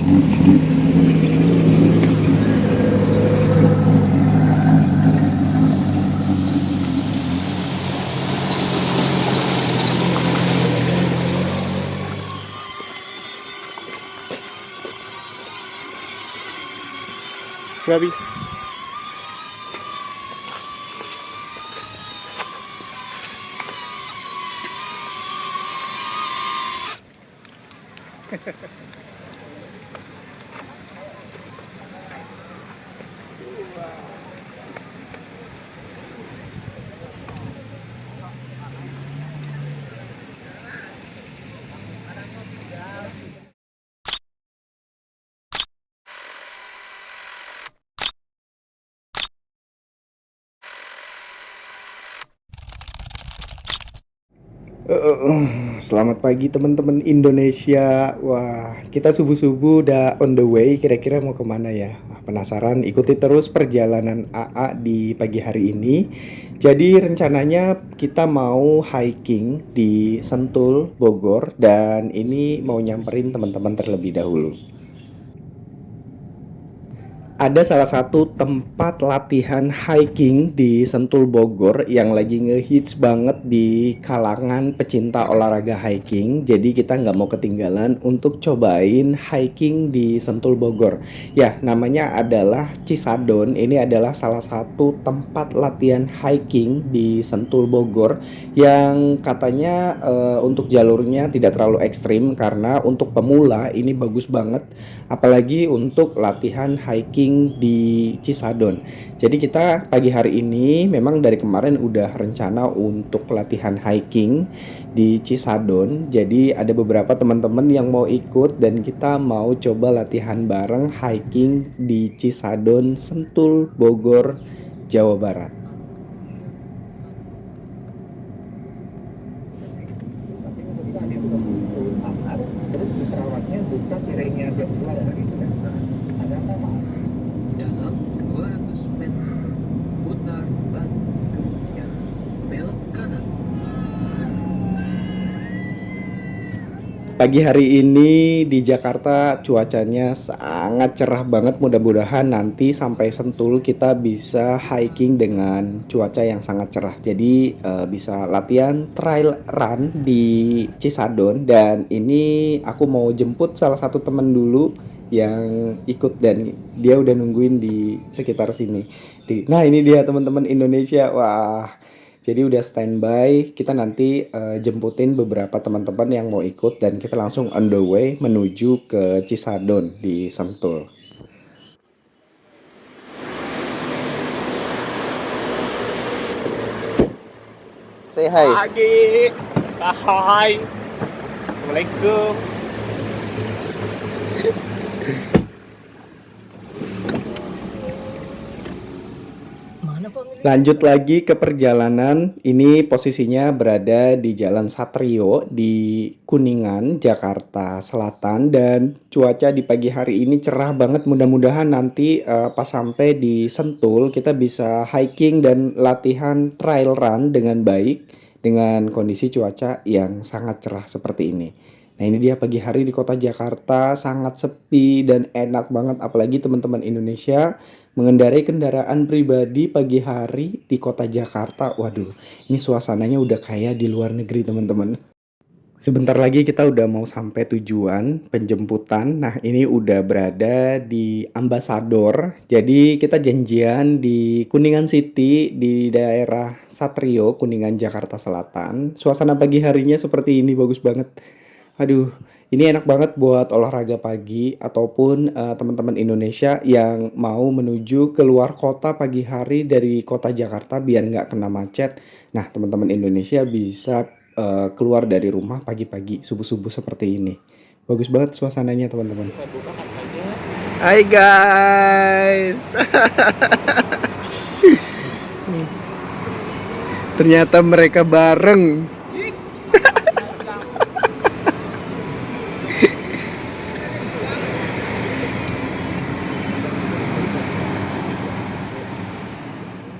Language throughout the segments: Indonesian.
Nggak bisa. Selamat pagi teman-teman Indonesia. Wah, kita subuh-subuh udah on the way. Kira-kira mau kemana ya? Wah, penasaran? Ikuti terus perjalanan AA di pagi hari ini. Jadi rencananya kita mau hiking di Sentul, Bogor. Dan ini mau nyamperin teman-teman terlebih dahulu. Ada salah satu tempat latihan hiking di Sentul Bogor yang lagi ngehits banget di kalangan pecinta olahraga hiking. Jadi kita nggak mau ketinggalan untuk cobain hiking di Sentul Bogor. Ya, namanya adalah Cisadon. Ini adalah salah satu tempat latihan hiking di Sentul Bogor yang katanya untuk jalurnya tidak terlalu ekstrim karena untuk pemula ini bagus banget, apalagi untuk latihan hiking di Cisadon. Jadi kita pagi hari ini memang dari kemarin udah rencana untuk latihan hiking di Cisadon. Jadi ada beberapa teman-teman yang mau ikut dan kita mau coba latihan bareng hiking di Cisadon, Sentul, Bogor, Jawa Barat. Dalam 200 meter, putar balik, kemudian belok kanan. Pagi hari ini di Jakarta cuacanya sangat cerah banget. Mudah-mudahan nanti sampai Sentul kita bisa hiking dengan cuaca yang sangat cerah. Jadi bisa latihan trail run di Cisadon. Dan ini aku mau jemput salah satu temen dulu yang ikut dan dia udah nungguin di sekitar sini. Nah ini dia teman-teman Indonesia. Wah, jadi udah standby, kita nanti jemputin beberapa teman-teman yang mau ikut dan kita langsung on the way menuju ke Cisadon di Sentul. Say hi. Pagi. Hai. Assalamualaikum. Lanjut lagi ke perjalanan. Ini posisinya berada di Jalan Satrio di Kuningan, Jakarta Selatan dan cuaca di pagi hari ini cerah banget. Mudah-mudahan nanti pas sampai di Sentul kita bisa hiking dan latihan trail run dengan baik dengan kondisi cuaca yang sangat cerah seperti ini. Nah, ini dia pagi hari di kota Jakarta sangat sepi dan enak banget, apalagi teman-teman Indonesia mengendarai kendaraan pribadi pagi hari di kota Jakarta. Waduh, ini suasananya udah kayak di luar negeri, teman-teman. Sebentar lagi kita udah mau sampai tujuan penjemputan. Nah, ini udah berada di Ambasador. Jadi kita janjian di Kuningan City di daerah Satrio, Kuningan, Jakarta Selatan. Suasana pagi harinya seperti ini bagus banget. Aduh, ini enak banget buat olahraga pagi ataupun teman-teman Indonesia yang mau menuju ke luar kota pagi hari dari kota Jakarta biar nggak kena macet. Nah, teman-teman Indonesia bisa keluar dari rumah pagi-pagi, subuh-subuh seperti ini. Bagus banget suasananya, teman-teman. Hai guys. Ternyata mereka bareng.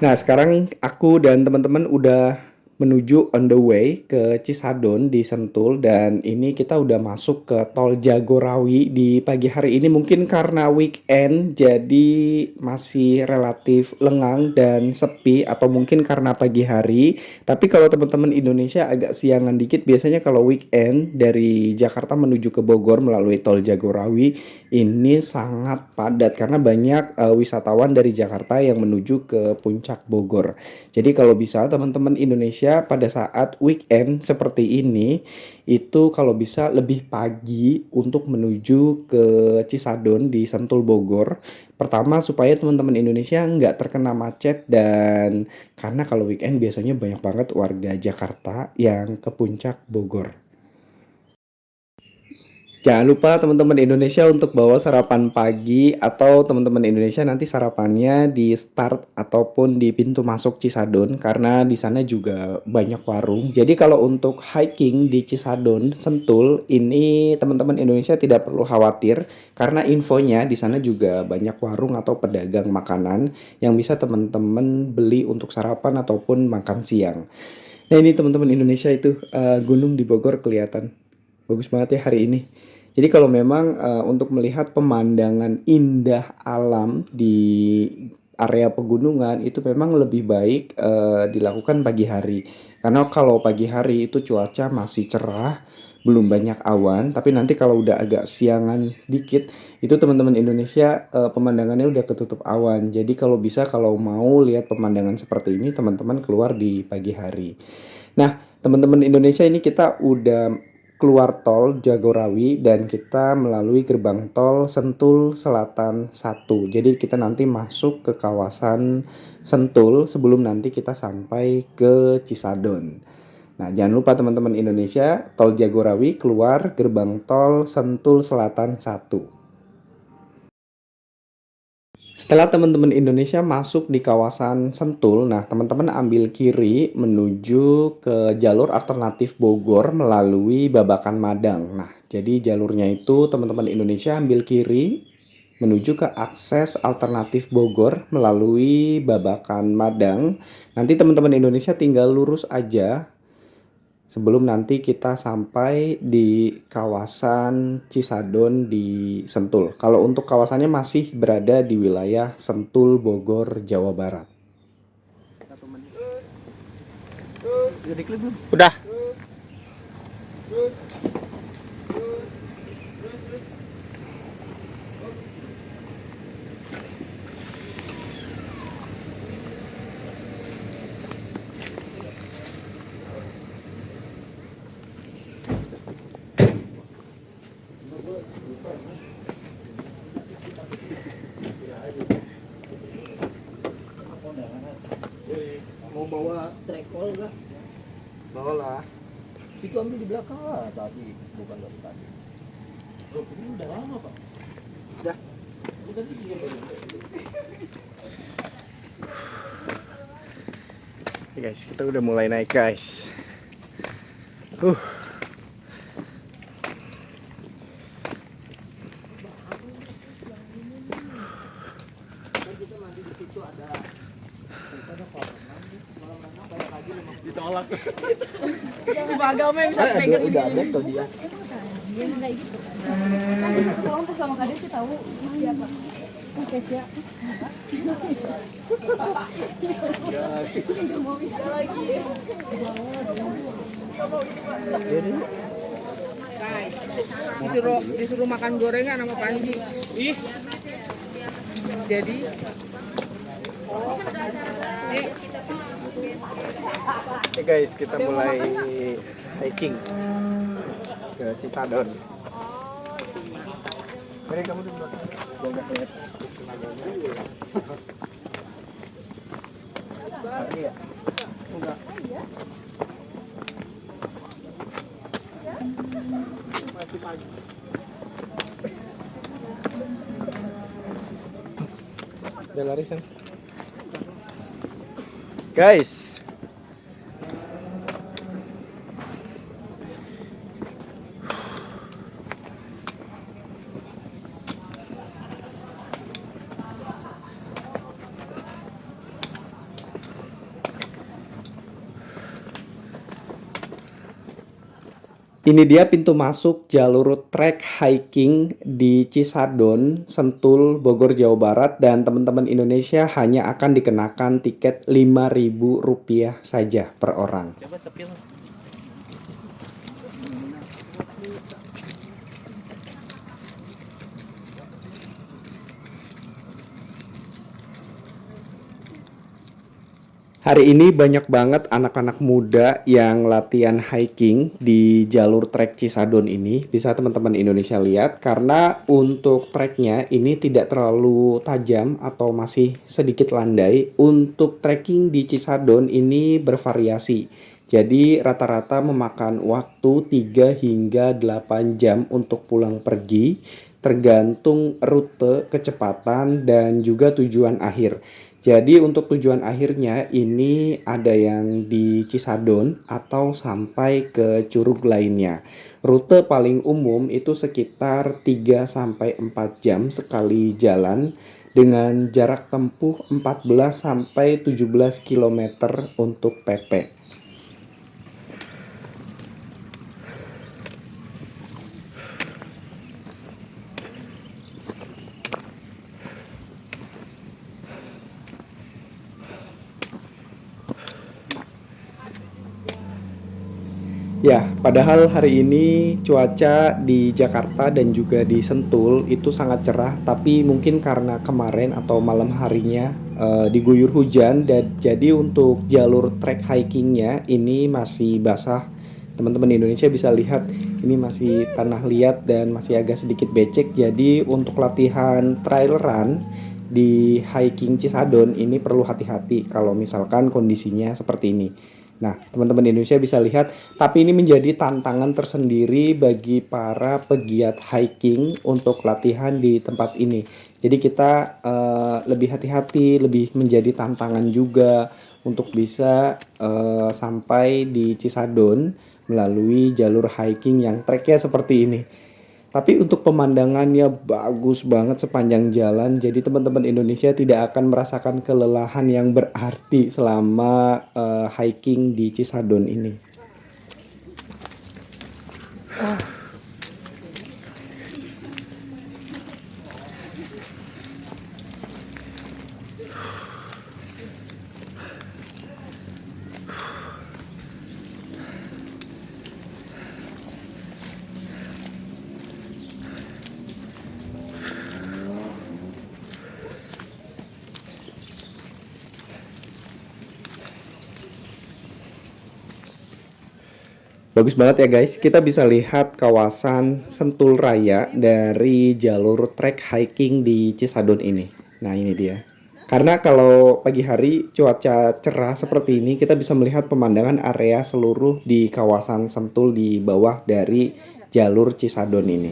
Nah, sekarang aku dan teman-teman udah menuju on the way ke Cisadon di Sentul, dan ini kita udah masuk ke tol Jagorawi di pagi hari ini. Mungkin karena weekend jadi masih relatif lengang dan sepi, atau mungkin karena pagi hari. Tapi kalau teman-teman Indonesia agak siangan dikit, biasanya kalau weekend dari Jakarta menuju ke Bogor melalui tol Jagorawi ini sangat padat karena banyak wisatawan dari Jakarta yang menuju ke puncak Bogor. Jadi kalau bisa teman-teman Indonesia pada saat weekend seperti ini itu kalau bisa lebih pagi untuk menuju ke Cisadon di Sentul Bogor. Pertama supaya teman-teman Indonesia nggak terkena macet, dan karena kalau weekend biasanya banyak banget warga Jakarta yang ke puncak Bogor. Jangan lupa teman-teman Indonesia untuk bawa sarapan pagi, atau teman-teman Indonesia nanti sarapannya di start ataupun di pintu masuk Cisadon karena di sana juga banyak warung. Jadi kalau untuk hiking di Cisadon, Sentul ini teman-teman Indonesia tidak perlu khawatir karena infonya di sana juga banyak warung atau pedagang makanan yang bisa teman-teman beli untuk sarapan ataupun makan siang. Nah ini teman-teman Indonesia itu gunung di Bogor kelihatan. Bagus banget ya hari ini. Jadi kalau memang untuk melihat pemandangan indah alam di area pegunungan itu memang lebih baik dilakukan pagi hari. Karena kalau pagi hari itu cuaca masih cerah, belum banyak awan, tapi nanti kalau udah agak siangan dikit, itu teman-teman Indonesia pemandangannya udah ketutup awan. Jadi kalau bisa kalau mau lihat pemandangan seperti ini, teman-teman keluar di pagi hari. Nah, teman-teman Indonesia ini kita udah keluar tol Jagorawi dan kita melalui gerbang tol Sentul Selatan 1. Jadi kita nanti masuk ke kawasan Sentul sebelum nanti kita sampai ke Cisadon. Nah, jangan lupa teman-teman Indonesia, tol Jagorawi keluar gerbang tol Sentul Selatan 1. Setelah teman-teman Indonesia masuk di kawasan Sentul, nah teman-teman ambil kiri menuju ke jalur alternatif Bogor melalui Babakan Madang. Nah, jadi jalurnya itu teman-teman Indonesia ambil kiri menuju ke akses alternatif Bogor melalui Babakan Madang. Nanti teman-teman Indonesia tinggal lurus aja sebelum nanti kita sampai di kawasan Cisadon di Sentul. Kalau untuk kawasannya masih berada di wilayah Sentul, Bogor, Jawa Barat. Udah. Mau bawa trekol nggak? Bawa lah. Itu ambil di belakang lah tadi, bukan dari tadi. Loh, ini udah lama pak. Udah. Udah tiga baru. Guys, kita udah mulai naik guys. Ditolak. Cuma agama yang bisa pegang Udah ada tuh dia. Dia mau kayak gitu. Kan kalau pas sama Kades sih tahu siapa. Oke, siap. Mau bisa lagi. Disuruh makan gorengan sama Panji. Ih, Jadi Oke guys, kita mulai hiking ke Cisadon. Mari kamu di belakang. Gua nggak kelihatan. Iya. Enggak. Masih pagi. Udah larisan. Guys, Ini dia pintu masuk jalur trek hiking di Cisadon, Sentul, Bogor, Jawa Barat, dan teman-teman Indonesia hanya akan dikenakan tiket Rp5.000 saja per orang. Coba sepil. Hari ini banyak banget anak-anak muda yang latihan hiking di jalur trek Cisadon ini. Bisa teman-teman Indonesia lihat karena untuk treknya ini tidak terlalu tajam atau masih sedikit landai. Untuk trekking di Cisadon ini bervariasi. Jadi rata-rata memakan waktu 3 hingga 8 jam untuk pulang pergi, tergantung rute, kecepatan, dan juga tujuan akhir. Jadi untuk tujuan akhirnya ini ada yang di Cisadon atau sampai ke Curug lainnya. Rute paling umum itu sekitar 3 sampai 4 jam sekali jalan dengan jarak tempuh 14 sampai 17 km untuk PP. Ya, padahal hari ini cuaca di Jakarta dan juga di Sentul itu sangat cerah, tapi mungkin karena kemarin atau malam harinya diguyur hujan dan jadi untuk jalur trek hikingnya ini masih basah. Teman-teman Indonesia bisa lihat ini masih tanah liat dan masih agak sedikit becek. Jadi untuk latihan trail run di hiking Cisadon ini perlu hati-hati kalau misalkan kondisinya seperti ini. Nah, teman-teman Indonesia bisa lihat, tapi ini menjadi tantangan tersendiri bagi para pegiat hiking untuk latihan di tempat ini. Jadi kita lebih hati-hati, lebih menjadi tantangan juga untuk bisa sampai di Cisadon melalui jalur hiking yang treknya seperti ini. Tapi untuk pemandangannya bagus banget sepanjang jalan. Jadi teman-teman Indonesia tidak akan merasakan kelelahan yang berarti selama hiking di Cisadon ini. Bagus banget ya guys, kita bisa lihat kawasan Sentul Raya dari jalur trek hiking di Cisadon ini. Nah ini dia. Karena kalau pagi hari cuaca cerah seperti ini, kita bisa melihat pemandangan area seluruh di kawasan Sentul di bawah dari jalur Cisadon ini.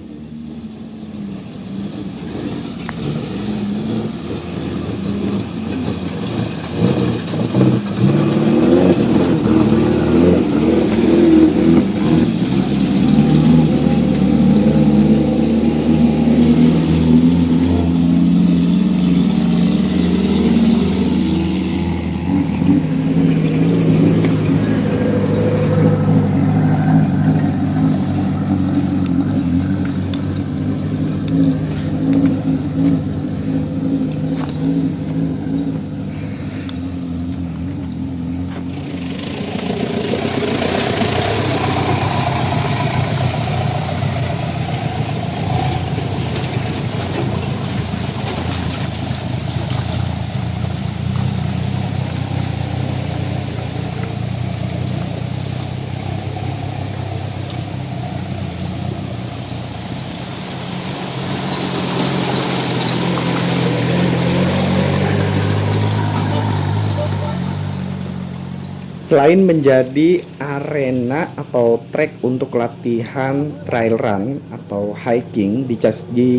Selain menjadi arena atau trek untuk latihan trail run atau hiking di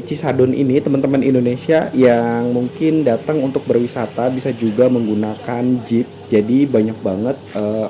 Cisadon ini, teman-teman Indonesia yang mungkin datang untuk berwisata bisa juga menggunakan jeep. Jadi banyak banget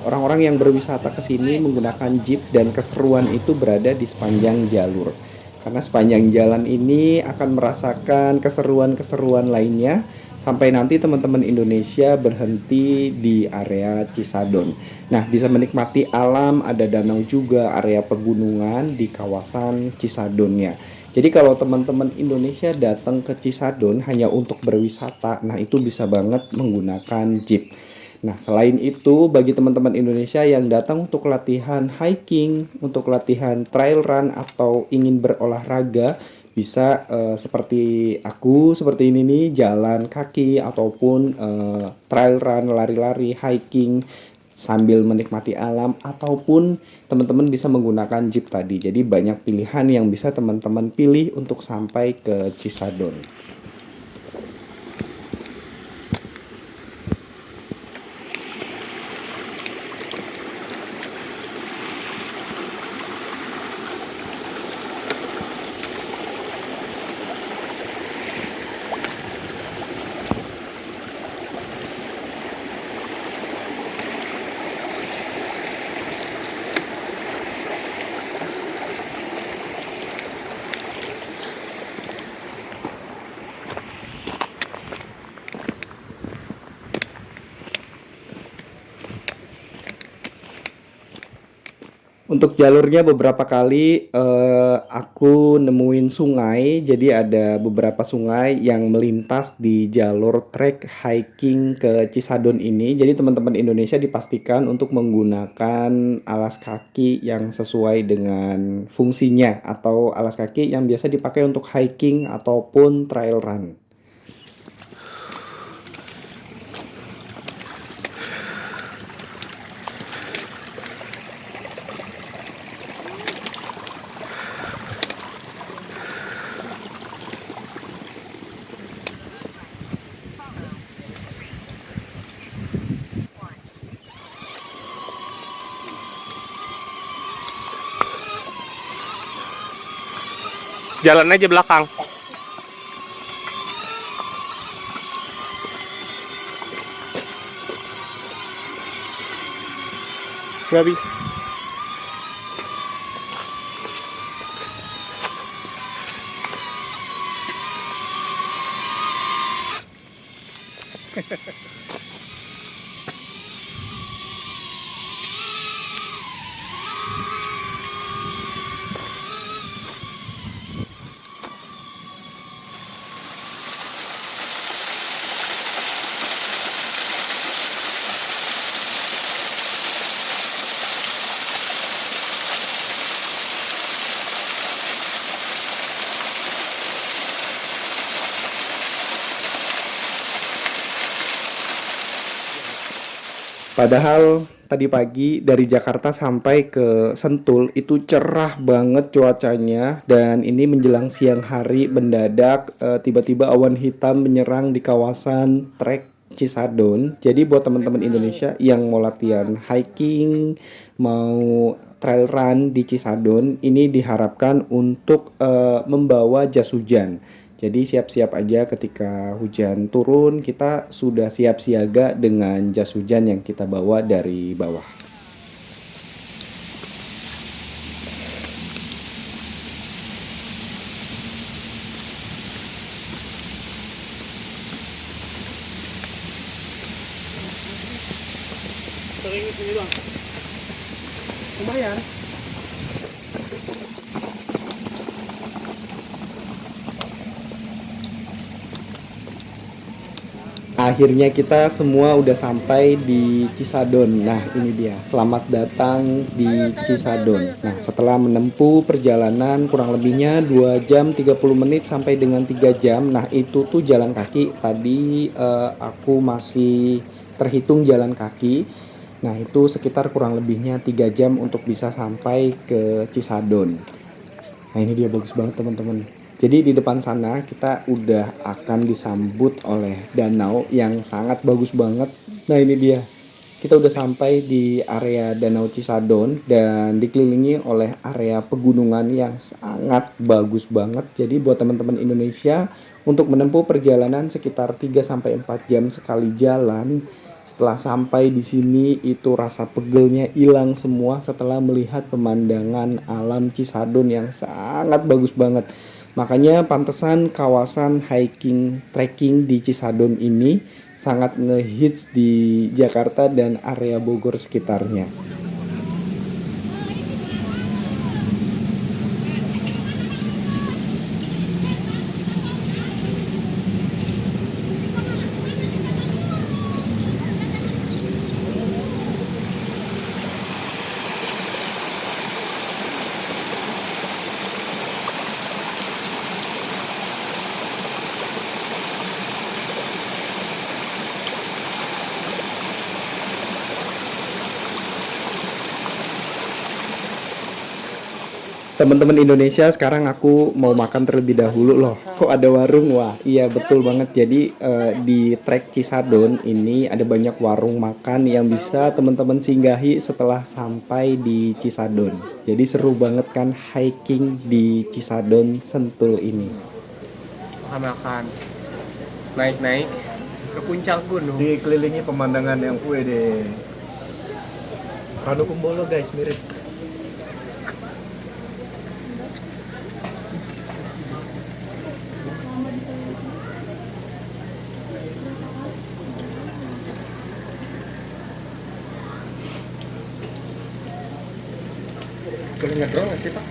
orang-orang yang berwisata ke sini menggunakan jeep dan keseruan itu berada di sepanjang jalur. Karena sepanjang jalan ini akan merasakan keseruan-keseruan lainnya sampai nanti teman-teman Indonesia berhenti di area Cisadon. Nah, bisa menikmati alam, ada danau juga, area pegunungan di kawasan Cisadonnya. Jadi kalau teman-teman Indonesia datang ke Cisadon hanya untuk berwisata, nah itu bisa banget menggunakan jeep. Nah, selain itu, bagi teman-teman Indonesia yang datang untuk latihan hiking, untuk latihan trail run, atau ingin berolahraga, bisa seperti aku, seperti ini nih, jalan kaki, ataupun trail run, lari-lari, hiking, sambil menikmati alam, ataupun teman-teman bisa menggunakan jeep tadi. Jadi banyak pilihan yang bisa teman-teman pilih untuk sampai ke Cisadon. Untuk jalurnya beberapa kali aku nemuin sungai, jadi ada beberapa sungai yang melintas di jalur trek hiking ke Cisadon ini. Jadi teman-teman Indonesia dipastikan untuk menggunakan alas kaki yang sesuai dengan fungsinya, atau alas kaki yang biasa dipakai untuk hiking ataupun trail run. Jalan aja belakang. Nggak bisa. Padahal tadi pagi dari Jakarta sampai ke Sentul itu cerah banget cuacanya, dan ini menjelang siang hari mendadak tiba-tiba awan hitam menyerang di kawasan trek Cisadon. Jadi buat teman-teman Indonesia yang mau latihan hiking, mau trail run di Cisadon, ini diharapkan untuk membawa jas hujan. Jadi siap-siap aja ketika hujan turun, kita sudah siap siaga dengan jas hujan yang kita bawa dari bawah. Sering sini bang. Lumayan. Akhirnya kita semua udah sampai di Cisadon. Nah, ini dia. Selamat datang di Cisadon. Nah, setelah menempuh perjalanan kurang lebihnya 2 jam 30 menit sampai dengan 3 jam. Nah, itu tuh jalan kaki. Tadi aku masih terhitung jalan kaki. Nah, itu sekitar kurang lebihnya 3 jam untuk bisa sampai ke Cisadon. Nah, ini dia, bagus banget teman-teman. Jadi di depan sana kita udah akan disambut oleh danau yang sangat bagus banget. Nah, ini dia. Kita udah sampai di area Danau Cisadon dan dikelilingi oleh area pegunungan yang sangat bagus banget. Jadi buat teman-teman Indonesia untuk menempuh perjalanan sekitar 3 sampai 4 jam sekali jalan, setelah sampai di sini itu rasa pegelnya hilang semua setelah melihat pemandangan alam Cisadon yang sangat bagus banget. Makanya pantesan kawasan hiking trekking di Cisadon ini sangat ngehits di Jakarta dan area Bogor sekitarnya. Teman-teman Indonesia, sekarang aku mau makan terlebih dahulu loh. Kok ada warung? Wah, iya betul banget. Jadi di trek Cisadon ini ada banyak warung makan yang bisa teman-teman singgahi setelah sampai di Cisadon. Jadi seru banget kan hiking di Cisadon Sentul ini. Makan-makan. Naik-naik ke puncak gunung. Dikelilingi pemandangan yang wede. Ranu Kumbolo guys, mirip. Boleh ngedrone nggak sih, Pak?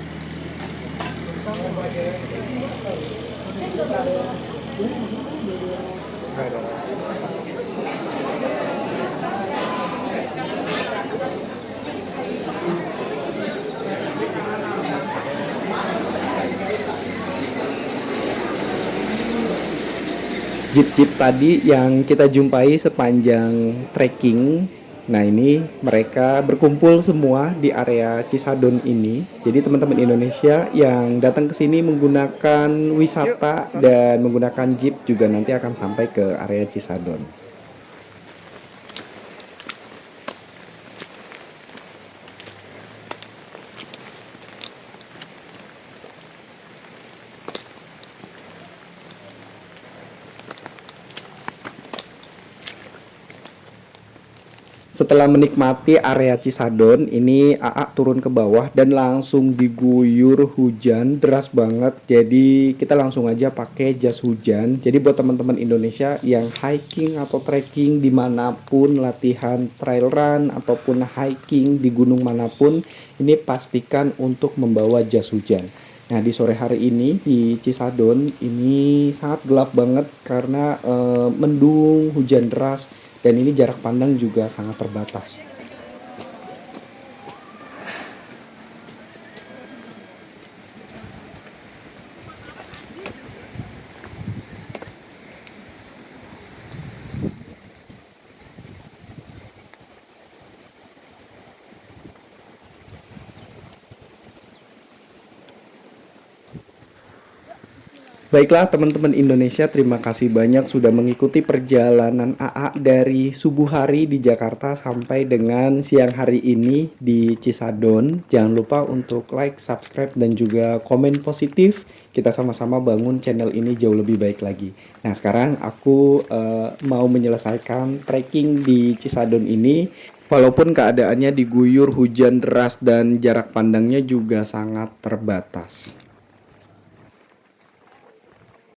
Jeep-jeep tadi yang kita jumpai sepanjang trekking. Nah, ini mereka berkumpul semua di area Cisadon ini. Jadi teman-teman Indonesia yang datang ke sini menggunakan wisata dan menggunakan jeep juga nanti akan sampai ke area Cisadon. Setelah menikmati area Cisadon, ini AA turun ke bawah dan langsung diguyur hujan deras banget. Jadi kita langsung aja pakai jas hujan. Jadi buat teman-teman Indonesia yang hiking atau trekking dimanapun, latihan trail run ataupun hiking di gunung manapun, ini pastikan untuk membawa jas hujan. Nah, di sore hari ini di Cisadon ini sangat gelap banget karena mendung, hujan deras. Dan ini jarak pandang juga sangat terbatas. Baiklah teman-teman Indonesia, terima kasih banyak sudah mengikuti perjalanan AA dari subuh hari di Jakarta sampai dengan siang hari ini di Cisadon. Jangan lupa untuk like, subscribe, dan juga komen positif. Kita sama-sama bangun channel ini jauh lebih baik lagi. Nah, sekarang aku mau menyelesaikan trekking di Cisadon ini. Walaupun keadaannya diguyur hujan deras dan jarak pandangnya juga sangat terbatas.